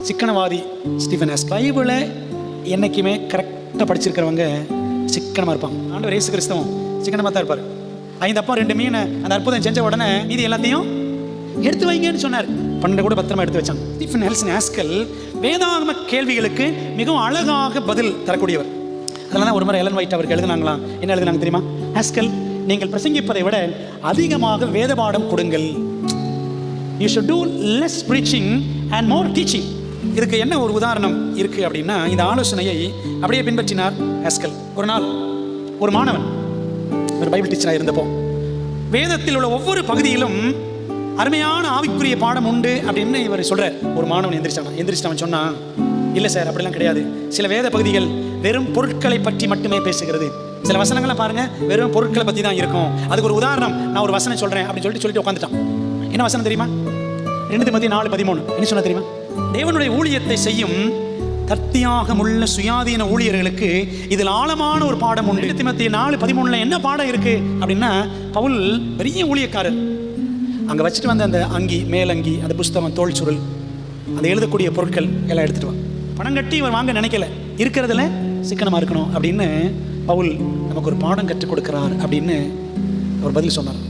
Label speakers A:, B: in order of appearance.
A: சிக்கனவாதி Stephen ஹாஸ்கல். பைபிளை என்றைக்குமே கரெக்டாக படிச்சிருக்கிறவங்க சிக்கனமாக இருப்பாங்க. ஆண்டவர் இயேசு கிறிஸ்துவும் சிக்கனமாக தான் இருப்பார். 5 அப்பம் 2 மீன் அந்த அற்புதம் செஞ்ச உடனே மீதி எல்லாத்தையும் எடுத்து வைங்கன்னு சொன்னார். 12 கூட பத்திரமா எடுத்து வச்சாங்க. ஸ்டீஃபன் ஹாஸ்கல் வேதாகம கேள்விகளுக்கு மிகவும் அழகாக பதில் தரக்கூடியவர். அதனால தான் ஒரு முறை எலன் ஒயிட் அவருக்கு எழுதுனாங்களாம். என்ன எழுதுனாங்க தெரியுமா? ஹாஸ்கல், நீங்கள் பிரசங்கிப்பதை விட அதிகமாக வேத பாடம் கொடுங்கள். You should do less preaching and more teaching. இதுக்கு என்ன ஒரு உதாரணம் இருக்குது அப்படின்னா, இந்த ஆலோசனையை அப்படியே பின்பற்றினார் ஹாஸ்கல். ஒரு நாள் ஒரு மாணவன் ஒரு பைபிள் டீச்சராக இருந்தப்போ வேதத்தில் உள்ள ஒவ்வொரு பகுதியிலும் அருமையான ஆவிக்குரிய பாடம் உண்டு அப்படின்னு இவர் சொல்கிறார். ஒரு மாணவன் எந்திரிச்சு அவன் சொன்னான், இல்லை சார் அப்படிலாம் கிடையாது, சில வேத பகுதிகள் வெறும் பொருட்களை பற்றி மட்டுமே பேசுகிறது. சில வசனங்களை பாருங்க வெறும் பொருட்களை பற்றி தான் இருக்கும். அதுக்கு ஒரு உதாரணம் நான் ஒரு வசனம் சொல்கிறேன் அப்படின்னு சொல்லிட்டு உட்காந்துட்டான். என்ன வசனம் தெரியுமா? 2 தீமோத்தேயு 4:13 என்ன சொன்ன தெரியுமா? தேவனுடைய ஊழியத்தை செய்யும் தத்தியாகமுள்ள சுயாதீன ஊழியர்களுக்கு இதில் ஆழமான ஒரு பாடம் உண்டு. 2 தீமோத்தேயு 4:13 என்ன பாடம் இருக்கு அப்படின்னா, பவுல் பெரிய ஊழியக்காரர். அங்கே வச்சுட்டு வந்த அந்த அங்கி, மேலங்கி, அந்த புஸ்தகம், தோல் சுருள், அந்த எழுதக்கூடிய பொருட்கள் எல்லாம் எடுத்துட்டு வா. பணம் கட்டி இவர் வாங்க நினைக்கல, இருக்கிறதுல சிக்கனமாக இருக்கணும் அப்படின்னு பவுல் நமக்கு ஒரு பாடம் கற்றுக் கொடுக்கிறார் அப்படின்னு அவர் பதில் சொன்னார்.